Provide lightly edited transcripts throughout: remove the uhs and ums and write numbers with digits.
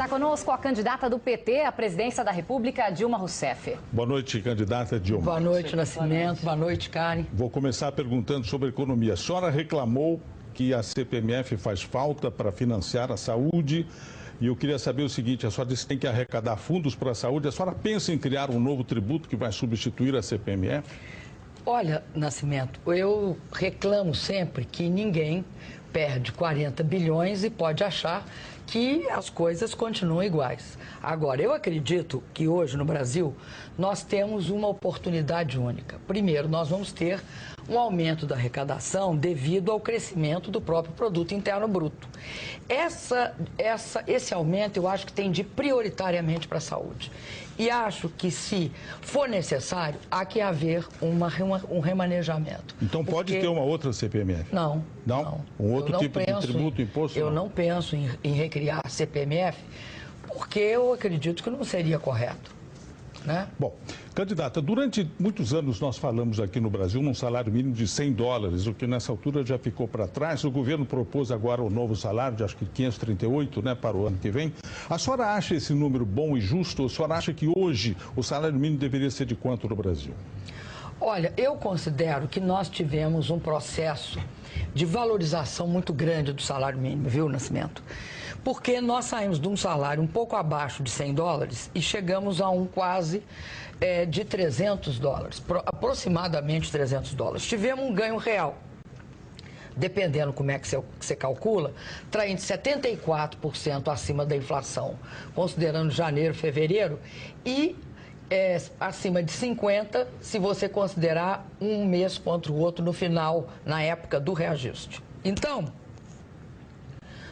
Está conosco a candidata do PT à presidência da República, Dilma Rousseff. Boa noite, candidata Dilma. Boa noite, Nascimento. Boa noite, Karen. Vou começar perguntando sobre economia. A senhora reclamou que a CPMF faz falta para financiar a saúde. E eu queria saber o seguinte, a senhora disse que tem que arrecadar fundos para a saúde. A senhora pensa em criar um novo tributo que vai substituir a CPMF? Olha, Nascimento, eu reclamo sempre que ninguém perde 40 bilhões e pode achar que as coisas continuam iguais. Agora, eu acredito que hoje no Brasil nós temos uma oportunidade única. Primeiro, nós vamos ter um aumento da arrecadação devido ao crescimento do próprio produto interno bruto. Esse aumento eu acho que tem de ir prioritariamente para a saúde. E acho que, se for necessário, há que haver um remanejamento. Então pode ter uma outra CPMF? Não. Não? Um outro tipo de tributo, imposto? Eu não penso em recriar a CPMF, porque eu acredito que não seria correto, né? Bom, candidata, durante muitos anos nós falamos aqui no Brasil num salário mínimo de $100, o que nessa altura já ficou para trás. O governo propôs agora o novo salário de acho que 538, né, para o ano que vem. A senhora acha esse número bom e justo? Ou a senhora acha que hoje o salário mínimo deveria ser de quanto no Brasil? Olha, eu considero que nós tivemos um processo de valorização muito grande do salário mínimo, viu, Nascimento? Porque nós saímos de um salário um pouco abaixo de $100 e chegamos a um quase de $300, aproximadamente $300. Tivemos um ganho real, dependendo como é que você calcula, traindo 74% acima da inflação, considerando janeiro, fevereiro, e acima de 50% se você considerar um mês contra o outro no final, na época do reajuste. Então,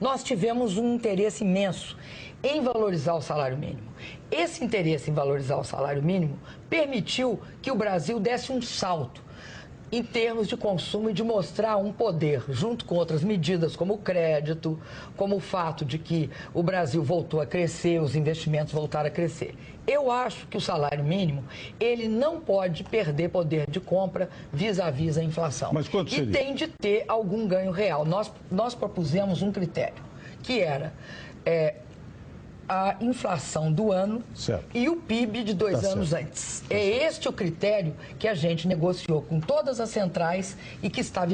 nós tivemos um interesse imenso em valorizar o salário mínimo. Esse interesse em valorizar o salário mínimo permitiu que o Brasil desse um salto em termos de consumo e de mostrar um poder, junto com outras medidas como o crédito, como o fato de que o Brasil voltou a crescer, os investimentos voltaram a crescer. Eu acho que o salário mínimo, ele não pode perder poder de compra vis-à-vis a inflação. Mas quanto seria? E tem de ter algum ganho real. Nós propusemos um critério, que era a inflação do ano, certo, e o PIB de 2 anos antes. É este o critério que a gente negociou com todas as centrais e que está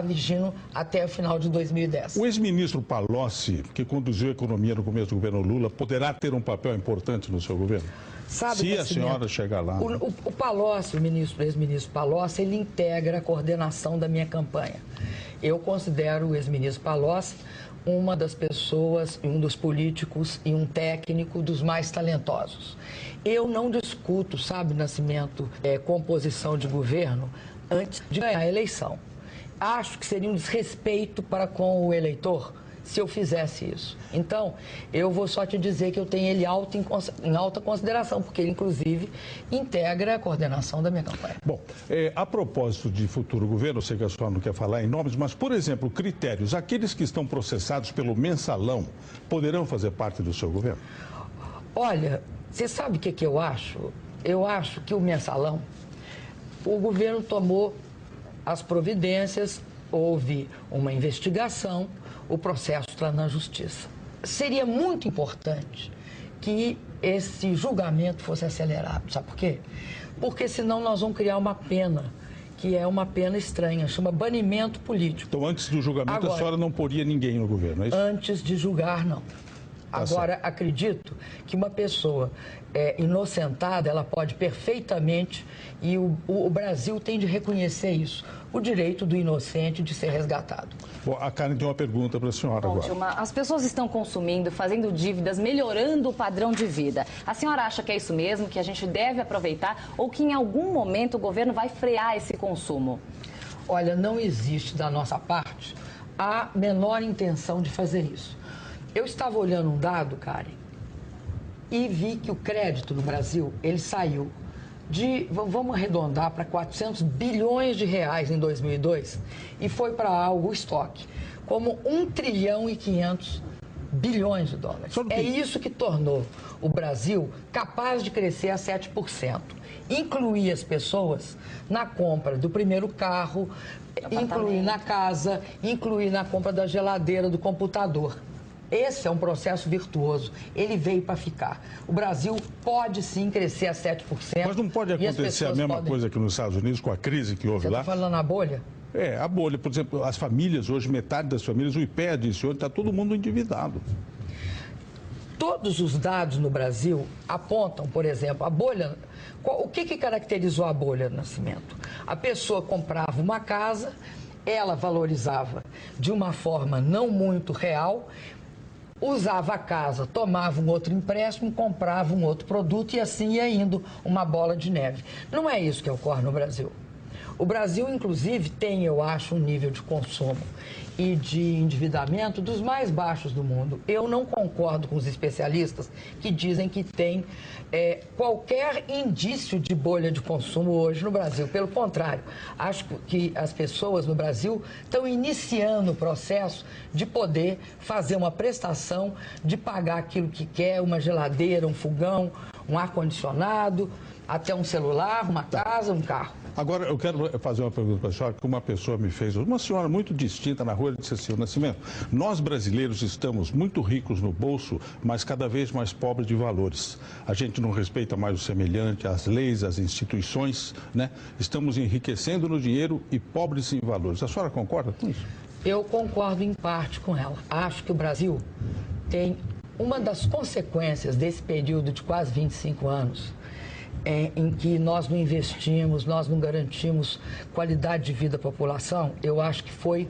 vigindo até o final de 2010. O ex-ministro Palocci, que conduziu a economia no começo do governo Lula, poderá ter um papel importante no seu governo? Sabe, se a senhora chegar lá. O Palocci, o ex-ministro Palocci, ele integra a coordenação da minha campanha. Eu considero o ex-ministro Palocci uma das pessoas, um dos políticos e um técnico dos mais talentosos. Eu não discuto, sabe, Nascimento, composição de governo antes de ganhar a eleição. Acho que seria um desrespeito para com o eleitor se eu fizesse isso. Então, eu vou só te dizer que eu tenho ele em alta consideração, porque ele, inclusive, integra a coordenação da minha campanha. Bom, a propósito de futuro governo, eu sei que a senhora não quer falar em nomes, mas, por exemplo, critérios, aqueles que estão processados pelo mensalão, poderão fazer parte do seu governo? Olha, você sabe o que eu acho? Eu acho que o mensalão, o governo tomou as providências, houve uma investigação, o processo está na justiça. Seria muito importante que esse julgamento fosse acelerado. Sabe por quê? Porque senão nós vamos criar uma pena, que é uma pena estranha, chama banimento político. Então, antes do julgamento, agora, a senhora não poria ninguém no governo, é isso? Antes de julgar, não. Agora, acredito que uma pessoa inocentada, ela pode perfeitamente, e o Brasil tem de reconhecer isso, o direito do inocente de ser resgatado. Bom, a Karen tem uma pergunta para a senhora agora. Dilma, as pessoas estão consumindo, fazendo dívidas, melhorando o padrão de vida. A senhora acha que é isso mesmo, que a gente deve aproveitar, ou que em algum momento o governo vai frear esse consumo? Olha, não existe da nossa parte a menor intenção de fazer isso. Eu estava olhando um dado, Karen, e vi que o crédito no Brasil, ele saiu de, vamos arredondar para 400 bilhões de reais em 2002 e foi para algo estoque, como 1 trilhão e 500 bilhões de dólares. É isso que tornou o Brasil capaz de crescer a 7%. Incluir as pessoas na compra do primeiro carro, incluir na casa, incluir na compra da geladeira, do computador. Esse é um processo virtuoso. Ele veio para ficar. O Brasil pode sim crescer a 7%. Mas não pode acontecer a mesma coisa que nos Estados Unidos, com a crise que houve lá? Você está falando na bolha? É, a bolha. Por exemplo, as famílias, hoje, metade das famílias, o IPEA disse hoje, está todo mundo endividado. Todos os dados no Brasil apontam, por exemplo, a bolha. O que caracterizou a bolha do Nascimento? A pessoa comprava uma casa, ela valorizava de uma forma não muito real, usava a casa, tomava um outro empréstimo, comprava um outro produto e assim ia indo uma bola de neve. Não é isso que ocorre no Brasil. O Brasil, inclusive, tem, eu acho, um nível de consumo e de endividamento dos mais baixos do mundo. Eu não concordo com os especialistas que dizem que tem qualquer indício de bolha de consumo hoje no Brasil. Pelo contrário, acho que as pessoas no Brasil estão iniciando o processo de poder fazer uma prestação, de pagar aquilo que quer, uma geladeira, um fogão, um ar-condicionado, até um celular, uma casa, um carro. Agora, eu quero fazer uma pergunta para a senhora, que uma pessoa me fez, uma senhora muito distinta na rua, ela disse assim: o Nascimento, nós brasileiros estamos muito ricos no bolso, mas cada vez mais pobres de valores. A gente não respeita mais o semelhante, as leis, as instituições, né? Estamos enriquecendo no dinheiro e pobres em valores. A senhora concorda com isso? Eu concordo em parte com ela. Acho que o Brasil tem uma das consequências desse período de quase 25 anos, em que nós não investimos, nós não garantimos qualidade de vida à população, eu acho que foi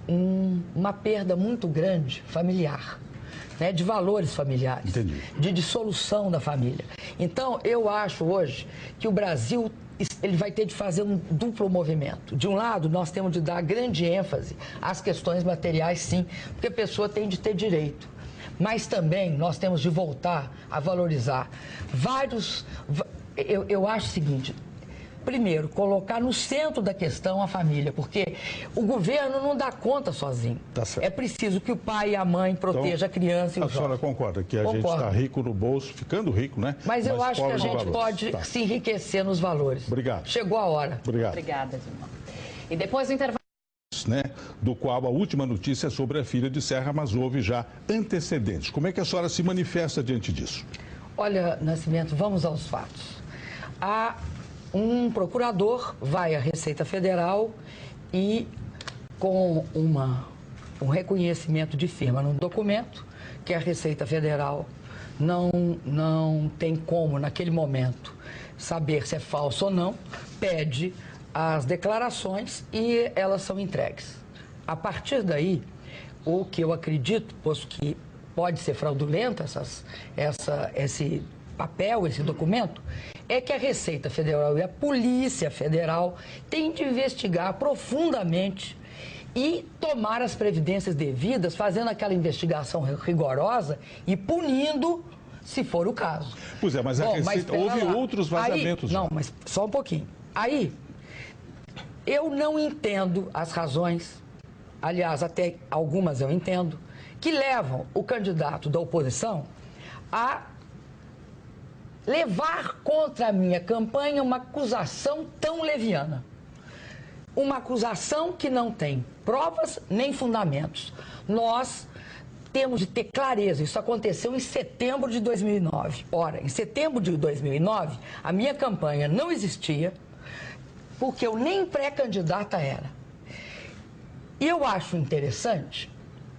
uma perda muito grande familiar, né, de valores familiares, Entendi. de dissolução da família. Então, eu acho hoje que o Brasil ele vai ter de fazer um duplo movimento. De um lado, nós temos de dar grande ênfase às questões materiais, sim, porque a pessoa tem de ter direito. Mas também nós temos de voltar a valorizar vários... Eu acho o seguinte: primeiro, colocar no centro da questão a família, porque o governo não dá conta sozinho. Tá certo. É preciso que o pai e a mãe protejam a criança e o A senhora jovem. concorda que a gente está rico no bolso, ficando rico, né? Mas eu acho que a pobre no gente valor. pode Tá. se enriquecer nos valores. Obrigado. Chegou a hora. Obrigado. Obrigada, Dilma. E depois do intervalo... Né, do qual a última notícia é sobre a filha de Serra, mas houve já antecedentes. Como é que a senhora se manifesta diante disso? Olha, Nascimento, vamos aos fatos. Um procurador vai à Receita Federal e, com um reconhecimento de firma num documento, que a Receita Federal não tem como, naquele momento, saber se é falso ou não, pede as declarações e elas são entregues. A partir daí, o que eu acredito, posto que pode ser fraudulento esse papel, esse documento, é que a Receita Federal e a Polícia Federal têm de investigar profundamente e tomar as providências devidas, fazendo aquela investigação rigorosa e punindo, se for o caso. Pois é, mas a Receita, houve outros vazamentos. Não, mas só um pouquinho. Aí, eu não entendo as razões, aliás, até algumas eu entendo, que levam o candidato da oposição a levar contra a minha campanha uma acusação tão leviana. Uma acusação que não tem provas nem fundamentos. Nós temos de ter clareza. Isso aconteceu em setembro de 2009. Ora, em setembro de 2009, a minha campanha não existia, porque eu nem pré-candidata era. E eu acho interessante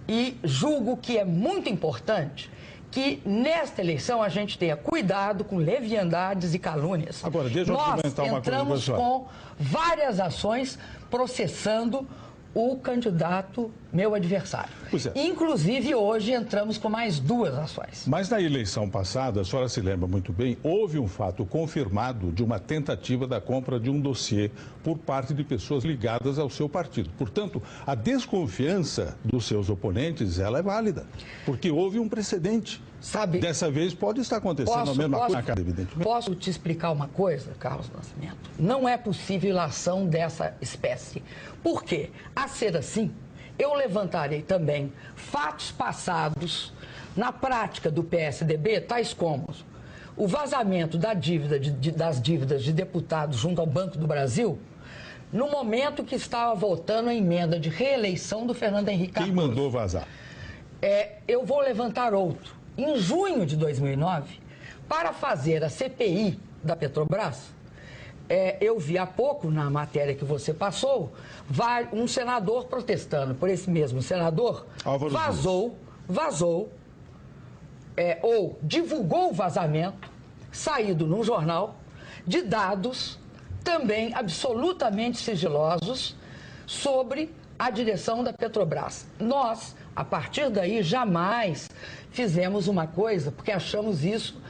e julgo que é muito importante que nesta eleição a gente tenha cuidado com leviandades e calúnias. Agora, deixa eu comentar uma coisa, entramos pessoal. com várias ações processando o candidato, meu adversário. Pois é. Inclusive, hoje entramos com mais 2 ações. Mas na eleição passada, a senhora se lembra muito bem, houve um fato confirmado de uma tentativa da compra de um dossiê por parte de pessoas ligadas ao seu partido. Portanto, a desconfiança dos seus oponentes, ela é válida, porque houve um precedente. Sabe, dessa vez pode estar acontecendo a mesma coisa, evidentemente. Posso te explicar uma coisa, Carlos Nascimento? Não é possível ilação dessa espécie. Por quê? A ser assim, eu levantarei também fatos passados na prática do PSDB, tais como o vazamento da dívida das dívidas de deputados junto ao Banco do Brasil, no momento que estava votando a emenda de reeleição do Fernando Henrique Cardoso. Quem mandou vazar? eu vou levantar outro. Em junho de 2009, para fazer a CPI da Petrobras, eu vi há pouco, na matéria que você passou, um senador protestando por esse mesmo senador, vazou, ou divulgou o vazamento, saído num jornal, de dados também absolutamente sigilosos sobre a direção da Petrobras. Nós, a partir daí, jamais fizemos uma coisa, porque achamos isso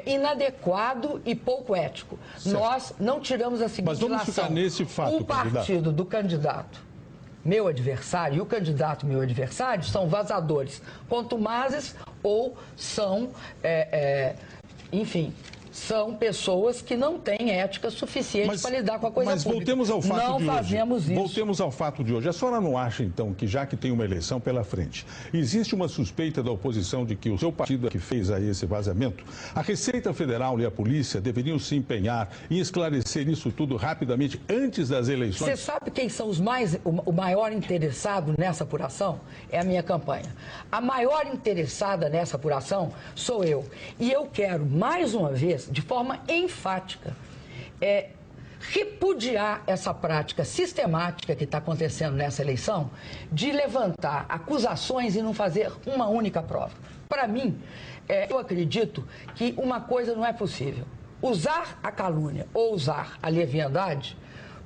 inadequado e pouco ético. Certo. Nós não tiramos a seguinte relação. Mas vamos ficar nesse fato, o partido do candidato, meu adversário, e o candidato meu adversário, são vazadores contumazes ou são, enfim, são pessoas que não têm ética suficiente para lidar com a coisa pública. Mas voltemos ao fato de hoje. Não fazemos isso. Voltemos ao fato de hoje. A senhora não acha, então, que já que tem uma eleição pela frente, existe uma suspeita da oposição de que o seu partido que fez aí esse vazamento, a Receita Federal e a polícia deveriam se empenhar em esclarecer isso tudo rapidamente antes das eleições? Você sabe quem são o maior interessado nessa apuração? É a minha campanha. A maior interessada nessa apuração sou eu. E eu quero, mais uma vez, de forma enfática, repudiar essa prática sistemática que está acontecendo nessa eleição de levantar acusações e não fazer uma única prova. Para mim, eu acredito que uma coisa não é possível. Usar a calúnia ou usar a leviandade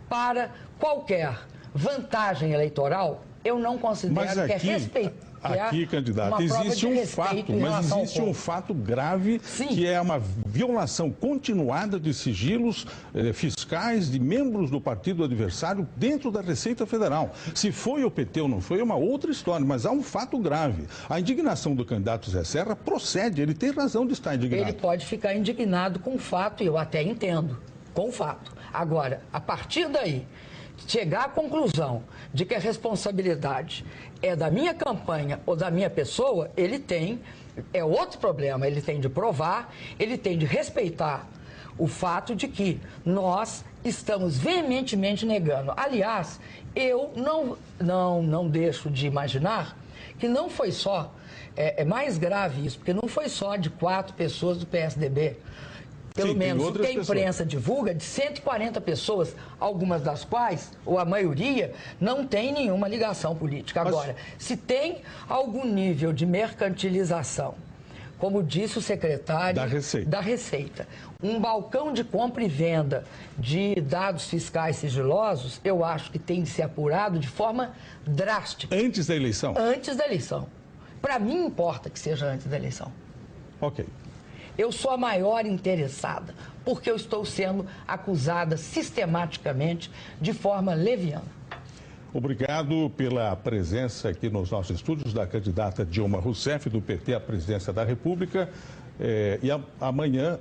para qualquer vantagem eleitoral, eu não considero que é respeitar. Aqui, candidato, existe um fato, mas existe um fato grave, sim, que é uma violação continuada de sigilos fiscais de membros do partido adversário dentro da Receita Federal. Se foi o PT ou não foi, é uma outra história, mas há um fato grave. A indignação do candidato Zé Serra procede, ele tem razão de estar indignado. Ele pode ficar indignado com o fato, e eu até entendo, com o fato. Agora, a partir daí, chegar à conclusão de que a responsabilidade é da minha campanha ou da minha pessoa, é outro problema. Ele tem de provar, ele tem de respeitar o fato de que nós estamos veementemente negando. Aliás, eu não deixo de imaginar que não foi só, é mais grave isso, porque não foi só de 4 pessoas do PSDB. Pelo menos o que a imprensa divulga, de 140 pessoas, algumas das quais, ou a maioria, não tem nenhuma ligação política. Agora, se tem algum nível de mercantilização, como disse o secretário da Receita, um balcão de compra e venda de dados fiscais sigilosos, eu acho que tem de ser apurado de forma drástica. Antes da eleição? Antes da eleição. Para mim, importa que seja antes da eleição. Ok. Eu sou a maior interessada, porque eu estou sendo acusada sistematicamente de forma leviana. Obrigado pela presença aqui nos nossos estúdios da candidata Dilma Rousseff, do PT à presidência da República. E amanhã...